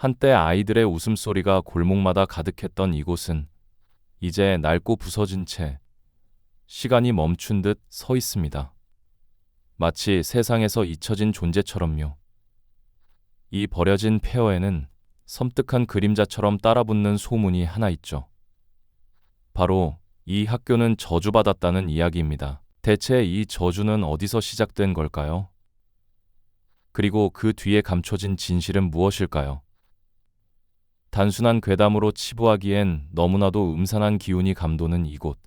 한때 아이들의 웃음소리가 골목마다 가득했던 이곳은 이제 낡고 부서진 채 시간이 멈춘 듯 서 있습니다. 마치 세상에서 잊혀진 존재처럼요. 이 버려진 폐허에는 섬뜩한 그림자처럼 따라붙는 소문이 하나 있죠. 바로 이 학교는 저주받았다는 이야기입니다. 대체 이 저주는 어디서 시작된 걸까요? 그리고 그 뒤에 감춰진 진실은 무엇일까요? 단순한 괴담으로 치부하기엔 너무나도 음산한 기운이 감도는 이곳.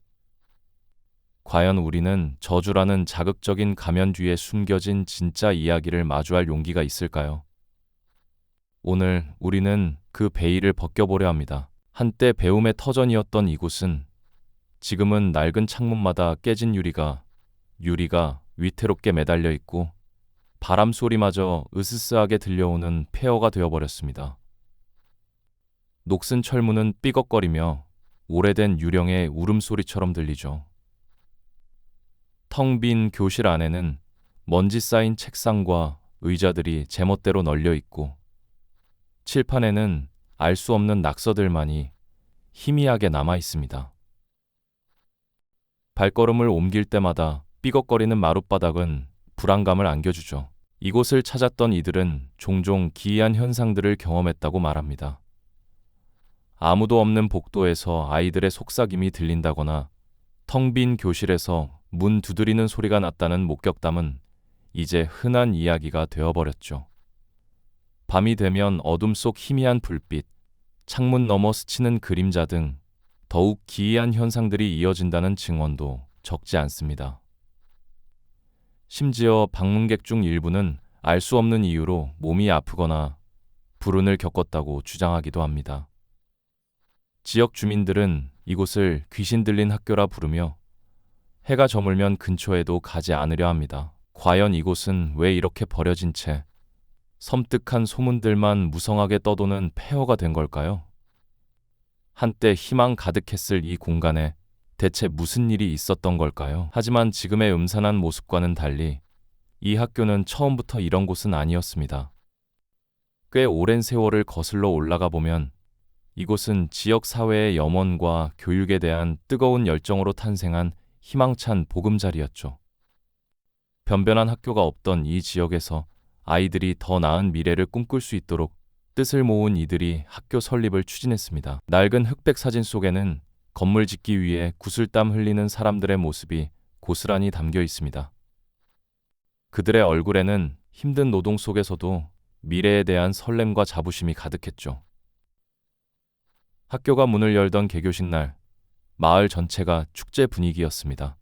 과연 우리는 저주라는 자극적인 가면 뒤에 숨겨진 진짜 이야기를 마주할 용기가 있을까요? 오늘 우리는 그 베일을 벗겨보려 합니다. 한때 배움의 터전이었던 이곳은 지금은 낡은 창문마다 깨진 유리가 위태롭게 매달려 있고 바람 소리마저 으스스하게 들려오는 폐허가 되어버렸습니다. 녹슨 철문은 삐걱거리며 오래된 유령의 울음소리처럼 들리죠. 텅 빈 교실 안에는 먼지 쌓인 책상과 의자들이 제멋대로 널려 있고 칠판에는 알 수 없는 낙서들만이 희미하게 남아 있습니다. 발걸음을 옮길 때마다 삐걱거리는 마룻바닥은 불안감을 안겨주죠. 이곳을 찾았던 이들은 종종 기이한 현상들을 경험했다고 말합니다. 아무도 없는 복도에서 아이들의 속삭임이 들린다거나 텅 빈 교실에서 문 두드리는 소리가 났다는 목격담은 이제 흔한 이야기가 되어버렸죠. 밤이 되면 어둠 속 희미한 불빛, 창문 너머 스치는 그림자 등 더욱 기이한 현상들이 이어진다는 증언도 적지 않습니다. 심지어 방문객 중 일부는 알 수 없는 이유로 몸이 아프거나 불운을 겪었다고 주장하기도 합니다. 지역 주민들은 이곳을 귀신 들린 학교라 부르며 해가 저물면 근처에도 가지 않으려 합니다. 과연 이곳은 왜 이렇게 버려진 채 섬뜩한 소문들만 무성하게 떠도는 폐허가 된 걸까요? 한때 희망 가득했을 이 공간에 대체 무슨 일이 있었던 걸까요? 하지만 지금의 음산한 모습과는 달리 이 학교는 처음부터 이런 곳은 아니었습니다. 꽤 오랜 세월을 거슬러 올라가 보면 이곳은 지역 사회의 염원과 교육에 대한 뜨거운 열정으로 탄생한 희망찬 보금자리였죠. 변변한 학교가 없던 이 지역에서 아이들이 더 나은 미래를 꿈꿀 수 있도록 뜻을 모은 이들이 학교 설립을 추진했습니다. 낡은 흑백 사진 속에는 건물 짓기 위해 구슬땀 흘리는 사람들의 모습이 고스란히 담겨 있습니다. 그들의 얼굴에는 힘든 노동 속에서도 미래에 대한 설렘과 자부심이 가득했죠. 학교가 문을 열던 개교식 날, 마을 전체가 축제 분위기였습니다.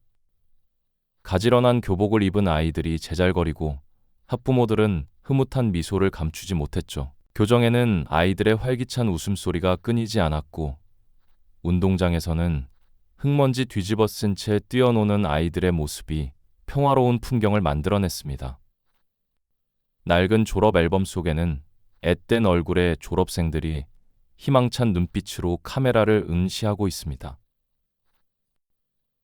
가지런한 교복을 입은 아이들이 제잘거리고 학부모들은 흐뭇한 미소를 감추지 못했죠. 교정에는 아이들의 활기찬 웃음소리가 끊이지 않았고 운동장에서는 흙먼지 뒤집어 쓴 채 뛰어노는 아이들의 모습이 평화로운 풍경을 만들어냈습니다. 낡은 졸업 앨범 속에는 앳된 얼굴의 졸업생들이 희망찬 눈빛으로 카메라를 응시하고 있습니다.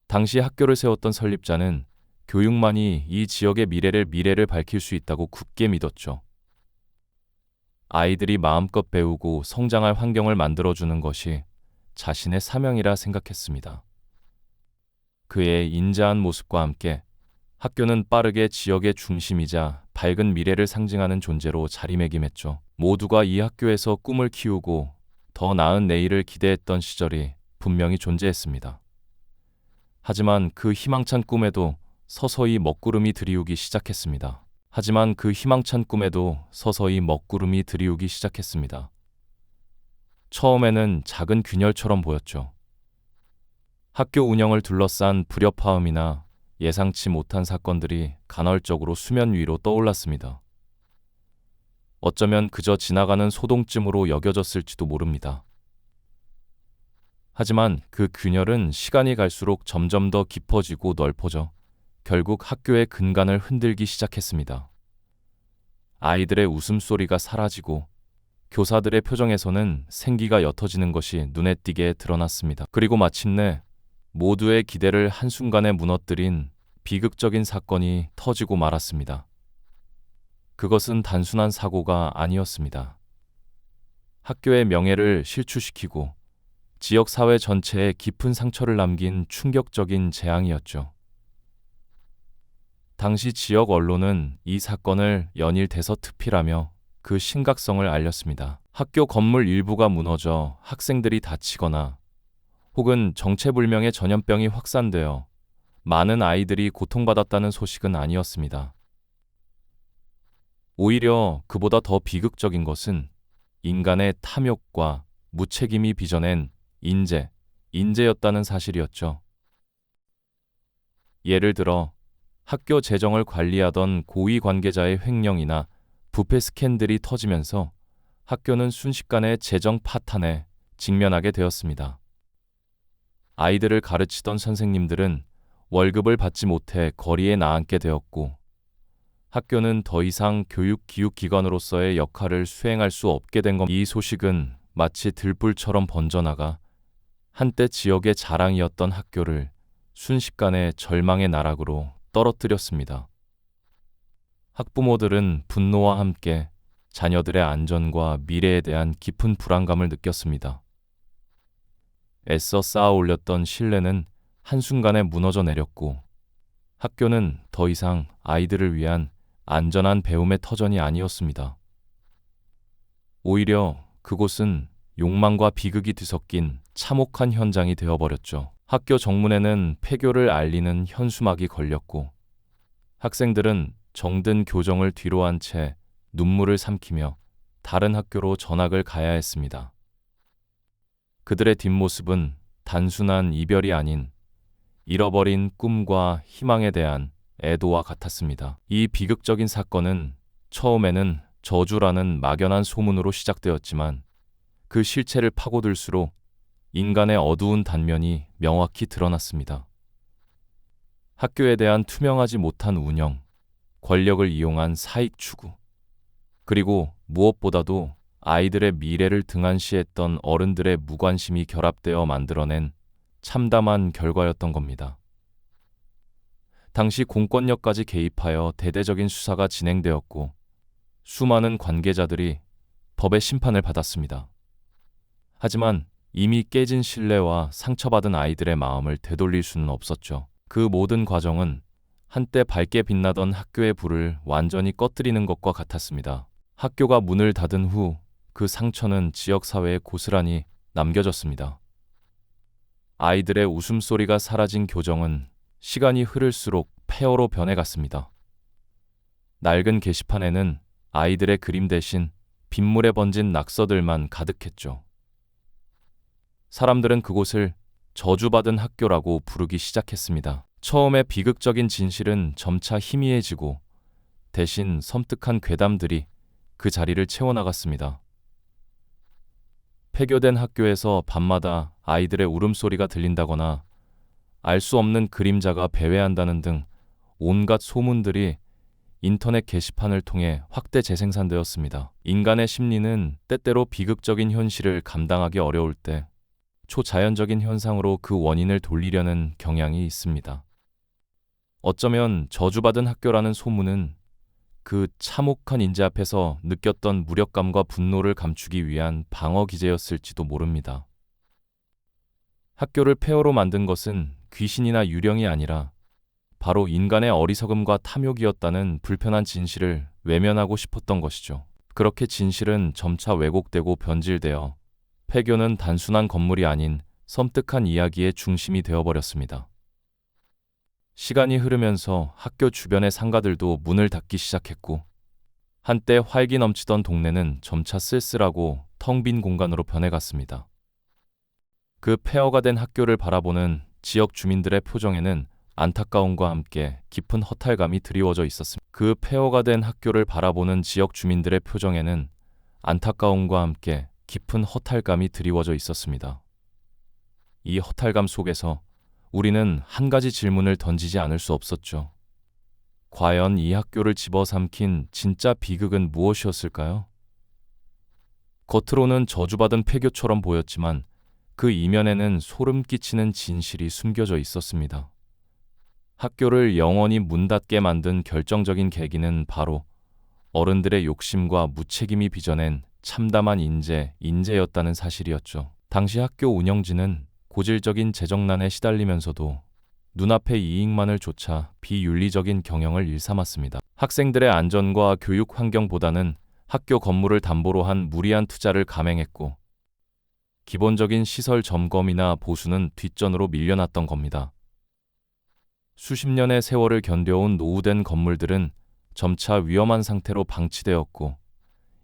당시 학교를 세웠던 설립자는 교육만이 이 지역의 미래를 밝힐 수 있다고 굳게 믿었죠. 아이들이 마음껏 배우고 성장할 환경을 만들어주는 것이 자신의 사명이라 생각했습니다. 그의 인자한 모습과 함께 학교는 빠르게 지역의 중심이자 밝은 미래를 상징하는 존재로 자리매김했죠. 모두가 이 학교에서 꿈을 키우고 더 나은 내일을 기대했던 시절이 분명히 존재했습니다. 하지만 그 희망찬 꿈에도 서서히 먹구름이 들이우기 시작했습니다. 처음에는 작은 균열처럼 보였죠. 학교 운영을 둘러싼 불협화음이나 예상치 못한 사건들이 간헐적으로 수면 위로 떠올랐습니다. 어쩌면 그저 지나가는 소동쯤으로 여겨졌을지도 모릅니다. 하지만 그 균열은 시간이 갈수록 점점 더 깊어지고 넓어져 결국 학교의 근간을 흔들기 시작했습니다. 아이들의 웃음소리가 사라지고 교사들의 표정에서는 생기가 옅어지는 것이 눈에 띄게 드러났습니다. 그리고 마침내 모두의 기대를 한순간에 무너뜨린 비극적인 사건이 터지고 말았습니다. 그것은 단순한 사고가 아니었습니다. 학교의 명예를 실추시키고 지역 사회 전체에 깊은 상처를 남긴 충격적인 재앙이었죠. 당시 지역 언론은 이 사건을 연일 대서특필하며 그 심각성을 알렸습니다. 학교 건물 일부가 무너져 학생들이 다치거나 혹은 정체불명의 전염병이 확산되어 많은 아이들이 고통받았다는 소식은 아니었습니다. 오히려 그보다 더 비극적인 것은 인간의 탐욕과 무책임이 빚어낸 인재였다는 사실이었죠. 예를 들어 학교 재정을 관리하던 고위 관계자의 횡령이나 부패 스캔들이 터지면서 학교는 순식간에 재정 파탄에 직면하게 되었습니다. 아이들을 가르치던 선생님들은 월급을 받지 못해 거리에 나앉게 되었고, 학교는 더 이상 교육기관으로서의 역할을 수행할 수 없게 된 겁니다. 이 소식은 마치 들불처럼 번져나가 한때 지역의 자랑이었던 학교를 순식간에 절망의 나락으로 떨어뜨렸습니다. 학부모들은 분노와 함께 자녀들의 안전과 미래에 대한 깊은 불안감을 느꼈습니다. 애써 쌓아 올렸던 신뢰는 한순간에 무너져 내렸고, 학교는 더 이상 아이들을 위한 안전한 배움의 터전이 아니었습니다. 오히려 그곳은 욕망과 비극이 뒤섞인 참혹한 현장이 되어버렸죠. 학교 정문에는 폐교를 알리는 현수막이 걸렸고, 학생들은 정든 교정을 뒤로한 채 눈물을 삼키며 다른 학교로 전학을 가야 했습니다. 그들의 뒷모습은 단순한 이별이 아닌 잃어버린 꿈과 희망에 대한 애도와 같았습니다. 이 비극적인 사건은 처음에는 저주라는 막연한 소문으로 시작되었지만, 그 실체를 파고들수록 인간의 어두운 단면이 명확히 드러났습니다. 학교에 대한 투명하지 못한 운영, 권력을 이용한 사익 추구, 그리고 무엇보다도 아이들의 미래를 등한시했던 어른들의 무관심이 결합되어 만들어낸 참담한 결과였던 겁니다. 당시 공권력까지 개입하여 대대적인 수사가 진행되었고, 수많은 관계자들이 법의 심판을 받았습니다. 하지만 이미 깨진 신뢰와 상처받은 아이들의 마음을 되돌릴 수는 없었죠. 그 모든 과정은 한때 밝게 빛나던 학교의 불을 완전히 꺼뜨리는 것과 같았습니다. 학교가 문을 닫은 후 그 상처는 지역사회에 고스란히 남겨졌습니다. 아이들의 웃음소리가 사라진 교정은 시간이 흐를수록 폐허로 변해갔습니다. 낡은 게시판에는 아이들의 그림 대신 빗물에 번진 낙서들만 가득했죠. 사람들은 그곳을 저주받은 학교라고 부르기 시작했습니다. 처음에 비극적인 진실은 점차 희미해지고 대신 섬뜩한 괴담들이 그 자리를 채워나갔습니다. 폐교된 학교에서 밤마다 아이들의 울음소리가 들린다거나 알 수 없는 그림자가 배회한다는 등 온갖 소문들이 인터넷 게시판을 통해 확대 재생산되었습니다. 인간의 심리는 때때로 비극적인 현실을 감당하기 어려울 때 초자연적인 현상으로 그 원인을 돌리려는 경향이 있습니다. 어쩌면 저주받은 학교라는 소문은 그 참혹한 인재 앞에서 느꼈던 무력감과 분노를 감추기 위한 방어 기제였을지도 모릅니다. 학교를 폐허로 만든 것은 귀신이나 유령이 아니라 바로 인간의 어리석음과 탐욕이었다는 불편한 진실을 외면하고 싶었던 것이죠. 그렇게 진실은 점차 왜곡되고 변질되어 폐교는 단순한 건물이 아닌 섬뜩한 이야기의 중심이 되어버렸습니다. 시간이 흐르면서 학교 주변의 상가들도 문을 닫기 시작했고, 한때 활기 넘치던 동네는 점차 쓸쓸하고 텅 빈 공간으로 변해갔습니다. 그 폐허가 된 학교를 바라보는 지역 주민들의 표정에는 안타까움과 함께 깊은 허탈감이 드리워져 있었습니다. 그 폐허가 된 학교를 바라보는 지역 주민들의 표정에는 안타까움과 함께 깊은 허탈감이 드리워져 있었습니다. 이 허탈감 속에서 우리는 한 가지 질문을 던지지 않을 수 없었죠. 과연 이 학교를 집어삼킨 진짜 비극은 무엇이었을까요? 겉으로는 저주받은 폐교처럼 보였지만 그 이면에는 소름 끼치는 진실이 숨겨져 있었습니다. 학교를 영원히 문 닫게 만든 결정적인 계기는 바로 어른들의 욕심과 무책임이 빚어낸 참담한 인재였다는 사실이었죠. 당시 학교 운영진은 고질적인 재정난에 시달리면서도 눈앞의 이익만을 쫓아 비윤리적인 경영을 일삼았습니다. 학생들의 안전과 교육 환경보다는 학교 건물을 담보로 한 무리한 투자를 감행했고, 기본적인 시설 점검이나 보수는 뒷전으로 밀려났던 겁니다. 수십 년의 세월을 견뎌온 노후된 건물들은 점차 위험한 상태로 방치되었고,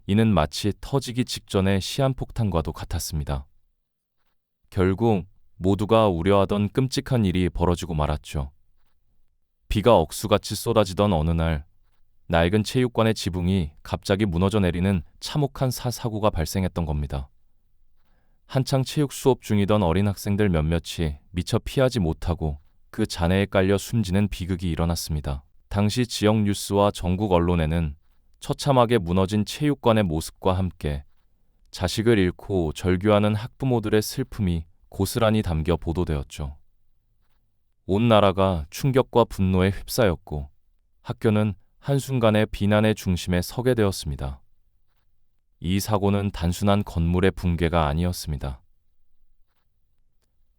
이는 마치 터지기 직전의 시한폭탄과도 같았습니다. 결국 모두가 우려하던 끔찍한 일이 벌어지고 말았죠. 비가 억수같이 쏟아지던 어느 날, 낡은 체육관의 지붕이 갑자기 무너져 내리는 참혹한 사고가 발생했던 겁니다. 한창 체육 수업 중이던 어린 학생들 몇몇이 미처 피하지 못하고 그 잔해에 깔려 숨지는 비극이 일어났습니다. 당시 지역 뉴스와 전국 언론에는 처참하게 무너진 체육관의 모습과 함께 자식을 잃고 절규하는 학부모들의 슬픔이 고스란히 담겨 보도되었죠. 온 나라가 충격과 분노에 휩싸였고, 학교는 한순간에 비난의 중심에 서게 되었습니다. 이 사고는 단순한 건물의 붕괴가 아니었습니다.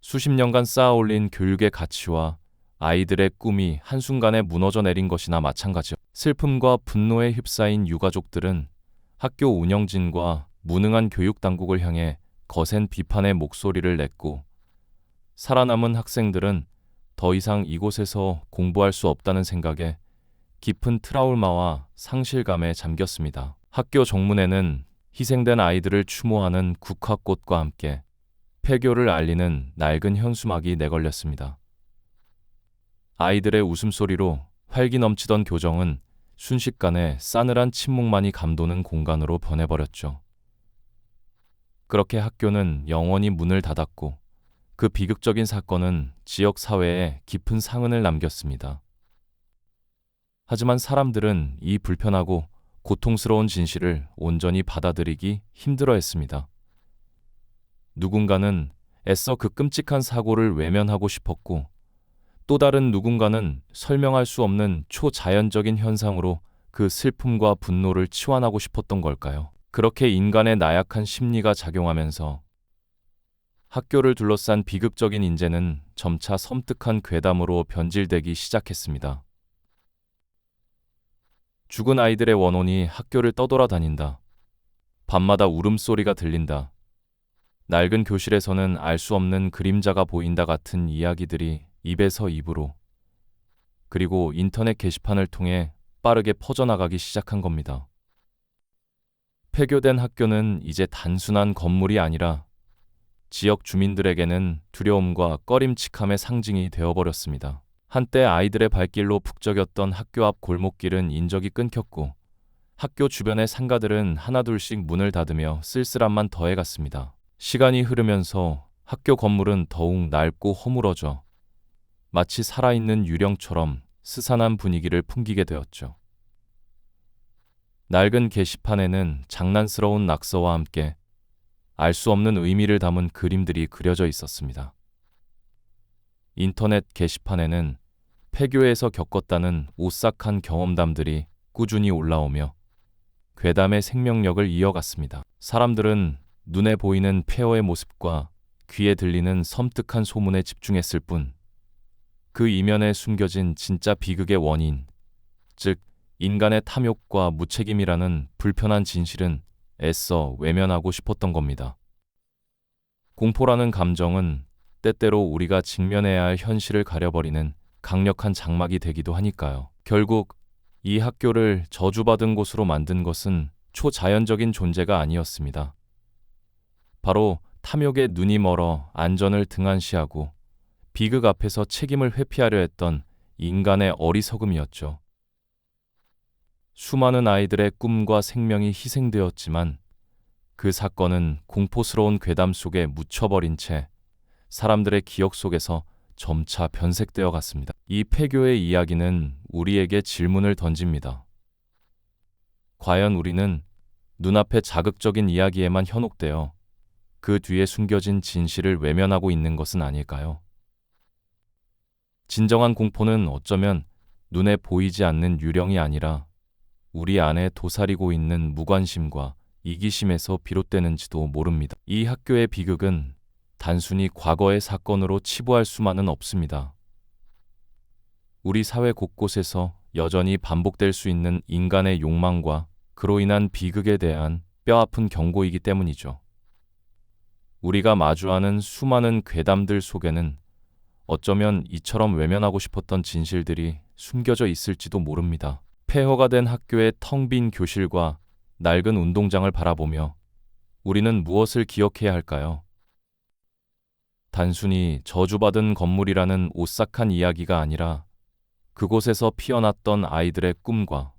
수십 년간 쌓아올린 교육의 가치와 아이들의 꿈이 한순간에 무너져 내린 것이나 마찬가지요. 슬픔과 분노에 휩싸인 유가족들은 학교 운영진과 무능한 교육당국을 향해 거센 비판의 목소리를 냈고, 살아남은 학생들은 더 이상 이곳에서 공부할 수 없다는 생각에 깊은 트라우마와 상실감에 잠겼습니다. 학교 정문에는 희생된 아이들을 추모하는 국화꽃과 함께 폐교를 알리는 낡은 현수막이 내걸렸습니다. 아이들의 웃음소리로 활기 넘치던 교정은 순식간에 싸늘한 침묵만이 감도는 공간으로 변해버렸죠. 그렇게 학교는 영원히 문을 닫았고, 그 비극적인 사건은 지역 사회에 깊은 상흔을 남겼습니다. 하지만 사람들은 이 불편하고 고통스러운 진실을 온전히 받아들이기 힘들어했습니다. 누군가는 애써 그 끔찍한 사고를 외면하고 싶었고, 또 다른 누군가는 설명할 수 없는 초자연적인 현상으로 그 슬픔과 분노를 치환하고 싶었던 걸까요? 그렇게 인간의 나약한 심리가 작용하면서 학교를 둘러싼 비극적인 인재는 점차 섬뜩한 괴담으로 변질되기 시작했습니다. 죽은 아이들의 원혼이 학교를 떠돌아다닌다. 밤마다 울음소리가 들린다. 낡은 교실에서는 알 수 없는 그림자가 보인다 같은 이야기들이 입에서 입으로, 그리고 인터넷 게시판을 통해 빠르게 퍼져나가기 시작한 겁니다. 폐교된 학교는 이제 단순한 건물이 아니라 지역 주민들에게는 두려움과 꺼림칙함의 상징이 되어버렸습니다. 한때 아이들의 발길로 북적였던 학교 앞 골목길은 인적이 끊겼고, 학교 주변의 상가들은 하나둘씩 문을 닫으며 쓸쓸함만 더해갔습니다. 시간이 흐르면서 학교 건물은 더욱 낡고 허물어져 마치 살아있는 유령처럼 스산한 분위기를 풍기게 되었죠. 낡은 게시판에는 장난스러운 낙서와 함께 알 수 없는 의미를 담은 그림들이 그려져 있었습니다. 인터넷 게시판에는 폐교에서 겪었다는 오싹한 경험담들이 꾸준히 올라오며 괴담의 생명력을 이어갔습니다. 사람들은 눈에 보이는 폐허의 모습과 귀에 들리는 섬뜩한 소문에 집중했을 뿐, 그 이면에 숨겨진 진짜 비극의 원인, 즉 인간의 탐욕과 무책임이라는 불편한 진실은 애써 외면하고 싶었던 겁니다. 공포라는 감정은 때때로 우리가 직면해야 할 현실을 가려버리는 강력한 장막이 되기도 하니까요. 결국 이 학교를 저주받은 곳으로 만든 것은 초자연적인 존재가 아니었습니다. 바로 탐욕에 눈이 멀어 안전을 등한시하고 비극 앞에서 책임을 회피하려 했던 인간의 어리석음이었죠. 수많은 아이들의 꿈과 생명이 희생되었지만 그 사건은 공포스러운 괴담 속에 묻혀버린 채 사람들의 기억 속에서 점차 변색되어 갔습니다. 이 폐교의 이야기는 우리에게 질문을 던집니다. 과연 우리는 눈앞의 자극적인 이야기에만 현혹되어 그 뒤에 숨겨진 진실을 외면하고 있는 것은 아닐까요? 진정한 공포는 어쩌면 눈에 보이지 않는 유령이 아니라 우리 안에 도사리고 있는 무관심과 이기심에서 비롯되는지도 모릅니다. 이 학교의 비극은 단순히 과거의 사건으로 치부할 수만은 없습니다. 우리 사회 곳곳에서 여전히 반복될 수 있는 인간의 욕망과 그로 인한 비극에 대한 뼈아픈 경고이기 때문이죠. 우리가 마주하는 수많은 괴담들 속에는 어쩌면 이처럼 외면하고 싶었던 진실들이 숨겨져 있을지도 모릅니다. 폐허가 된 학교의 텅 빈 교실과 낡은 운동장을 바라보며 우리는 무엇을 기억해야 할까요? 단순히 저주받은 건물이라는 오싹한 이야기가 아니라 그곳에서 피어났던 아이들의 꿈과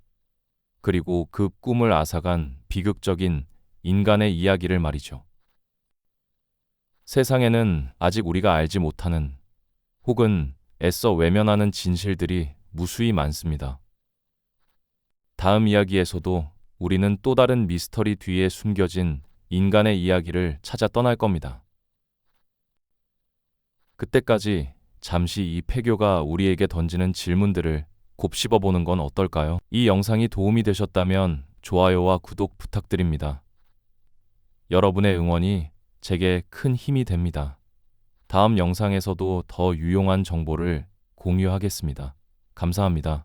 그리고 그 꿈을 앗아간 비극적인 인간의 이야기를 말이죠. 세상에는 아직 우리가 알지 못하는 혹은 애써 외면하는 진실들이 무수히 많습니다. 다음 이야기에서도 우리는 또 다른 미스터리 뒤에 숨겨진 인간의 이야기를 찾아 떠날 겁니다. 그때까지 잠시 이 폐교가 우리에게 던지는 질문들을 곱씹어 보는 건 어떨까요? 이 영상이 도움이 되셨다면 좋아요와 구독 부탁드립니다. 여러분의 응원이 제게 큰 힘이 됩니다. 다음 영상에서도 더 유용한 정보를 공유하겠습니다. 감사합니다.